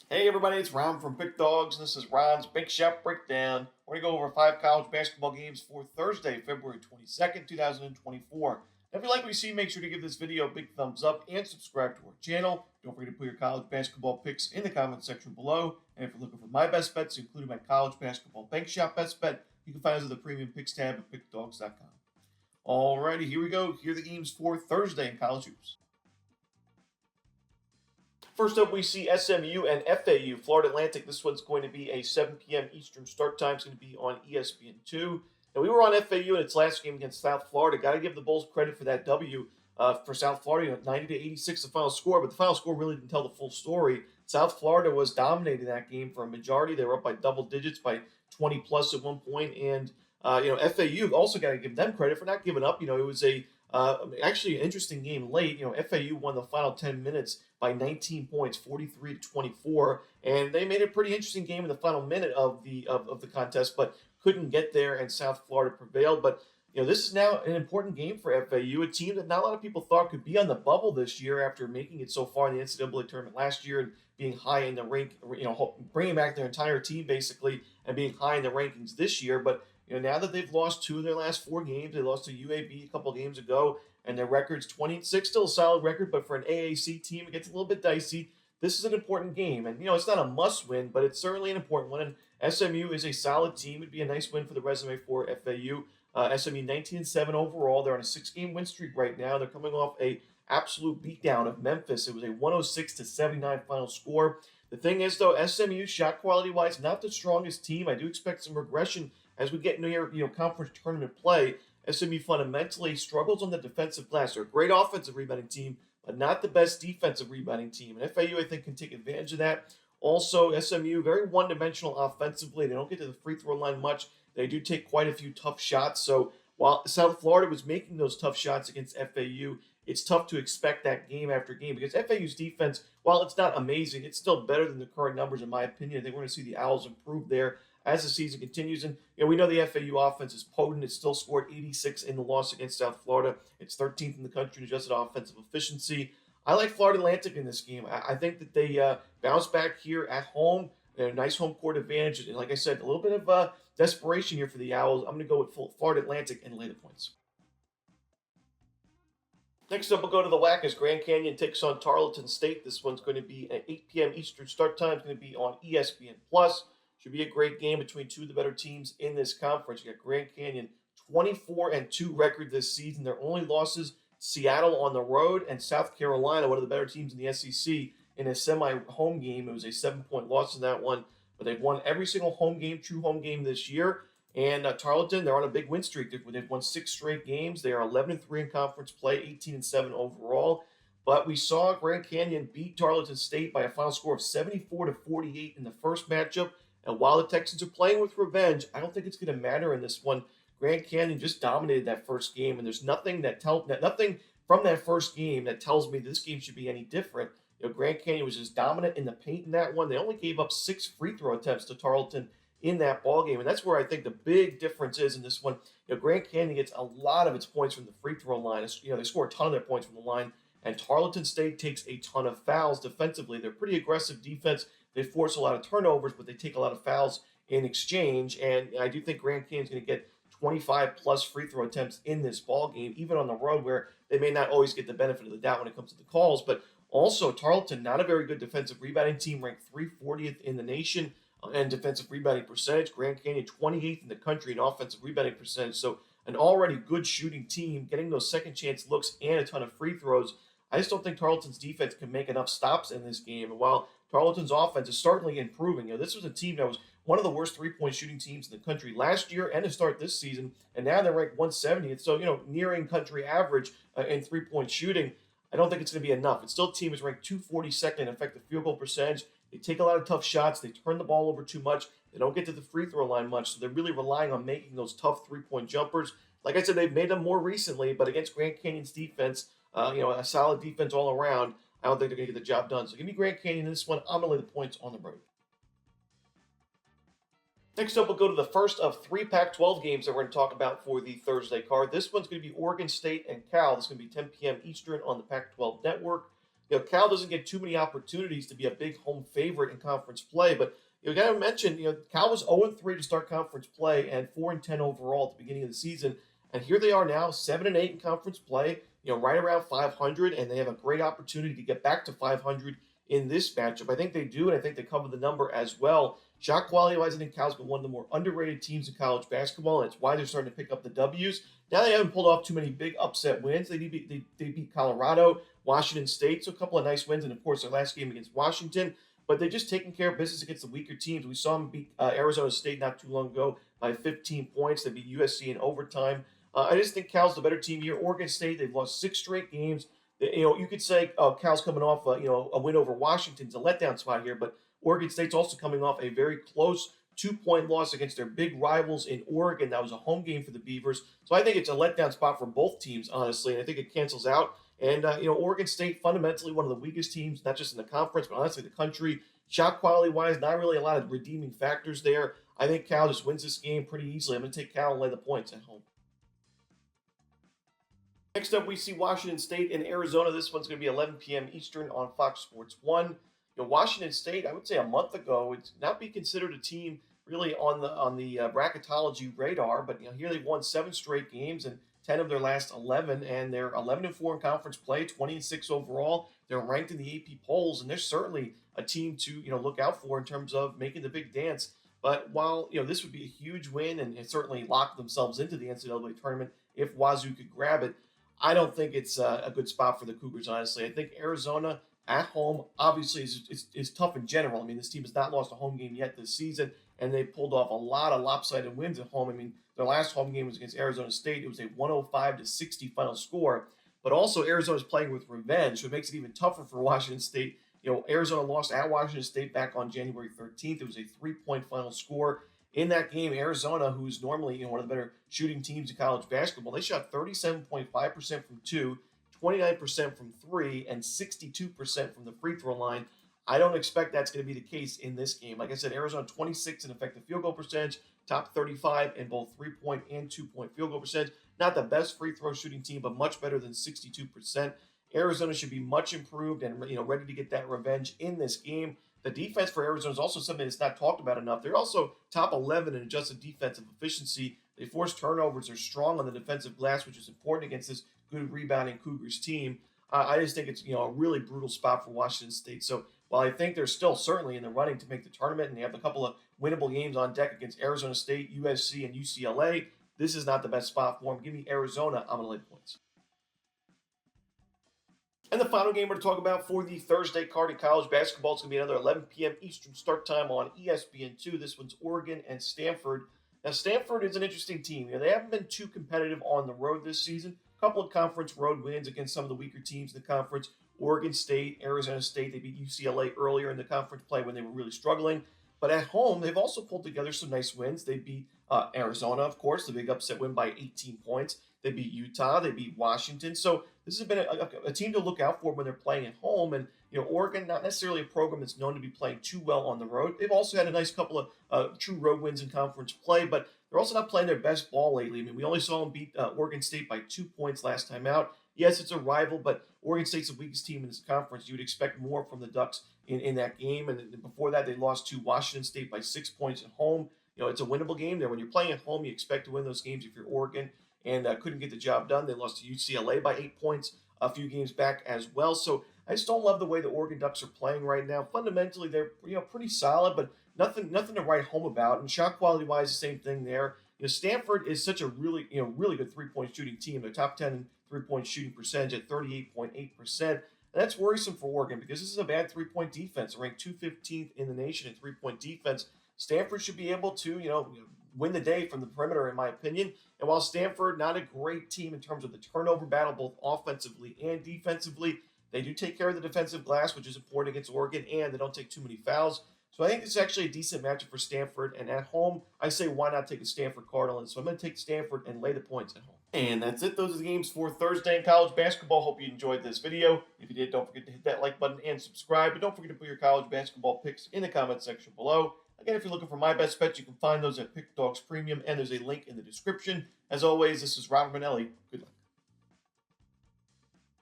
Hey everybody, it's Ron from Pick Dawgz, and this is Ron's Big Shot Breakdown. We're going to go over 5 college basketball games for Thursday, February 22nd, 2024. Now, if you like what you see, make sure to give this video a big thumbs up and subscribe to our channel. Don't forget to put your college basketball picks in the comment section below. And if you're looking for my best bets, including my college basketball bank shot best bet, you can find us at the premium picks tab at pickdawgz.com. Alrighty, here we go. Here are the games for Thursday in college hoops. First up, we see SMU and FAU, Florida Atlantic. This one's going to be a 7 p.m. Eastern start time. It's going to be on ESPN2. And we were on FAU in its last game against South Florida. Got to give the Bulls credit for that W for South Florida. 90-86 the final score, but the final score really didn't tell the full story. South Florida was dominating that game for a majority. They were up by double digits, by 20 plus at one point. And FAU also got to give them credit for not giving up. It was actually an interesting game late. FAU won the final 10 minutes by 19 points, 43-24, and they made a pretty interesting game in the final minute of the contest, but couldn't get there, and South Florida prevailed. But this is now an important game for FAU, a team that not a lot of people thought could be on the bubble this year after making it so far in the NCAA tournament last year and being high in the rank, bringing back their entire team basically and being high in the rankings this year. But now that they've lost 2 of their last 4 games, they lost to UAB a couple games ago, and their record's 20-6, still a solid record, but for an AAC team, it gets a little bit dicey. This is an important game, and it's not a must-win, but it's certainly an important one. And SMU is a solid team. It'd be a nice win for the resume for FAU. SMU 19-7 overall. They're on a 6-game win streak right now. They're coming off a absolute beatdown of Memphis. It was a 106-79 final score. The thing is, though, SMU shot quality-wise, not the strongest team. I do expect some regression as we get near conference tournament play. SMU fundamentally struggles on the defensive glass. They're a great offensive rebounding team, but not the best defensive rebounding team. And FAU, I think, can take advantage of that. Also, SMU, very one-dimensional offensively. They don't get to the free throw line much. They do take quite a few tough shots. So while South Florida was making those tough shots against FAU, it's tough to expect that game after game because FAU's defense, while it's not amazing, it's still better than the current numbers, in my opinion. I think we're going to see the Owls improve there as the season continues. And we know the FAU offense is potent. It still scored 86 in the loss against South Florida. It's 13th in the country in adjusted offensive efficiency. I like Florida Atlantic in this game. I think that they bounce back here at home. A nice home court advantage. And like I said, a little bit of desperation here for the Owls. I'm going to go with Florida Atlantic and lay the points. Next up, we'll go to the WAC as Grand Canyon takes on Tarleton State. This one's going to be at 8 p.m. Eastern start time. It's going to be on ESPN+. Should be a great game between 2 of the better teams in this conference. You got Grand Canyon, 24-2 record this season. Their only losses, Seattle on the road and South Carolina, one of the better teams in the SEC, in a semi-home game. It was a 7-point loss in that one, but they've won every single true home game this year. And Tarleton, they're on a big win streak. They've won 6 straight games. They are 11-3 in conference play, 18-7 overall. But we saw Grand Canyon beat Tarleton State by a final score of 74-48 in the first matchup. And while the Texans are playing with revenge, I don't think it's going to matter in this one. Grand Canyon just dominated that first game, and there's nothing nothing from that first game that tells me this game should be any different. Grand Canyon was just dominant in the paint in that one. They only gave up 6 free throw attempts to Tarleton in that ball game, and that's where I think the big difference is in this one. Grand Canyon gets a lot of its points from the free throw line. They score a ton of their points from the line, and Tarleton State takes a ton of fouls defensively. They're pretty aggressive defense. They force a lot of turnovers, but they take a lot of fouls in exchange. And I do think Grand Canyon's going to get 25-plus free throw attempts in this ball game, even on the road where they may not always get the benefit of the doubt when it comes to the calls. But also, Tarleton, not a very good defensive rebounding team, ranked 340th in the nation in defensive rebounding percentage. Grand Canyon, 28th in the country in offensive rebounding percentage. So an already good shooting team, getting those second chance looks and a ton of free throws. I just don't think Tarleton's defense can make enough stops in this game. And while Tarleton's offense is certainly improving, this was a team that was one of the worst three-point shooting teams in the country last year and to start this season, and now they're ranked 170th. So, nearing country average in three-point shooting. I don't think it's going to be enough. It's still a team that's ranked 242nd in effective field goal percentage. They take a lot of tough shots. They turn the ball over too much. They don't get to the free throw line much, so they're really relying on making those tough three-point jumpers. Like I said, they've made them more recently, but against Grand Canyon's defense, a solid defense all around, I don't think they're going to get the job done. So give me Grand Canyon in this one. I'm going to lay the points on the road. Next up, we'll go to the first of 3 Pac-12 games that we're going to talk about for the Thursday card. This one's going to be Oregon State and Cal. This is going to be 10 p.m. Eastern on the Pac-12 network. Cal doesn't get too many opportunities to be a big home favorite in conference play, but you got to mention, Cal was 0-3 to start conference play and 4-10 overall at the beginning of the season. And here they are now, 7-8 in conference play, right around 500, and they have a great opportunity to get back to 500 in this matchup. I think they do, and I think they cover the number as well. Shot quality-wise, I think Cal's been one of the more underrated teams in college basketball, and it's why they're starting to pick up the W's. Now they haven't pulled off too many big upset wins. They beat Colorado, Washington State, so a couple of nice wins, and of course their last game against Washington. But they're just taking care of business against the weaker teams. We saw them beat Arizona State not too long ago by 15 points. They beat USC in overtime. I just think Cal's the better team here. Oregon State, they've lost 6 straight games. You could say Cal's coming off a win over Washington's a letdown spot here, but Oregon State's also coming off a very close 2-point loss against their big rivals in Oregon. That was a home game for the Beavers. So I think it's a letdown spot for both teams, honestly, and I think it cancels out. And, Oregon State, fundamentally one of the weakest teams, not just in the conference, but honestly the country. Shot quality-wise, not really a lot of redeeming factors there. I think Cal just wins this game pretty easily. I'm going to take Cal and lay the points at home. Next up, we see Washington State and Arizona. This one's going to be 11 p.m. Eastern on Fox Sports 1. Washington State, I would say a month ago, would not be considered a team really on the bracketology radar, but here they've won 7 straight games and 10 of their last 11, and they're 11-4 in conference play, 20-6 overall. They're ranked in the AP polls, and they're certainly a team to look out for in terms of making the big dance. But while this would be a huge win and certainly lock themselves into the NCAA tournament if Wazoo could grab it, I don't think it's a good spot for the Cougars, honestly. I think Arizona at home obviously is tough in general. I mean, this team has not lost a home game yet this season, and they pulled off a lot of lopsided wins at home. I mean, their last home game was against Arizona State. It was a 105-60 final score. But also, Arizona's playing with revenge, so it makes it even tougher for Washington State. Arizona lost at Washington State back on January 13th. It was a 3-point final score. In that game, Arizona, who's normally one of the better shooting teams in college basketball, they shot 37.5% from 2, 29% from 3, and 62% from the free throw line. I don't expect that's going to be the case in this game. Like I said, Arizona 26 in effective field goal percentage, top 35 in both 3-point and 2-point field goal percentage. Not the best free throw shooting team, but much better than 62%. Arizona should be much improved and ready to get that revenge in this game. The defense for Arizona is also something that's not talked about enough. They're also top 11 in adjusted defensive efficiency. They force turnovers. They're strong on the defensive glass, which is important against this good rebounding Cougars team. I just think it's a really brutal spot for Washington State. So while I think they're still certainly in the running to make the tournament and they have a couple of winnable games on deck against Arizona State, USC, and UCLA, this is not the best spot for them. Give me Arizona. I'm going to lay points. And the final game we're going to talk about for the Thursday card in college basketball is going to be another 11 p.m. Eastern start time on ESPN2. This one's Oregon and Stanford. Now, Stanford is an interesting team. They haven't been too competitive on the road this season. A couple of conference road wins against some of the weaker teams in the conference. Oregon State, Arizona State, they beat UCLA earlier in the conference play when they were really struggling. But at home, they've also pulled together some nice wins. They beat Arizona, of course, the big upset win by 18 points. They beat Utah. They beat Washington. So this has been a team to look out for when they're playing at home. And, Oregon, not necessarily a program that's known to be playing too well on the road. They've also had a nice couple of true road wins in conference play, but they're also not playing their best ball lately. I mean, we only saw them beat Oregon State by 2 points last time out. Yes, it's a rival, but Oregon State's the weakest team in this conference. You would expect more from the Ducks in that game. And before that, they lost to Washington State by 6 points at home. It's a winnable game there. When you're playing at home, you expect to win those games if you're Oregon, and couldn't get the job done. They lost to UCLA by 8 points a few games back as well. So I just don't love the way the Oregon Ducks are playing right now. Fundamentally, they're pretty solid, but nothing to write home about. And shot quality-wise, the same thing there. Stanford is such a really good three-point shooting team. They're top 10 in three-point shooting percentage at 38.8%. And that's worrisome for Oregon because this is a bad three-point defense. They're ranked 215th in the nation in three-point defense. Stanford should be able to, win the day from the perimeter, in my opinion. And while Stanford, not a great team in terms of the turnover battle, both offensively and defensively, they do take care of the defensive glass, which is important against Oregon, and they don't take too many fouls. So I think this is actually a decent matchup for Stanford. And at home, I say why not take a Stanford Cardinal? And so I'm going to take Stanford and lay the points at home. And that's it. Those are the games for Thursday in college basketball. Hope you enjoyed this video. If you did, don't forget to hit that like button and subscribe. But don't forget to put your college basketball picks in the comment section below. Again, if you're looking for my best bets, you can find those at Pickdawgz Premium, and there's a link in the description. As always, this is Romanelli. Good luck.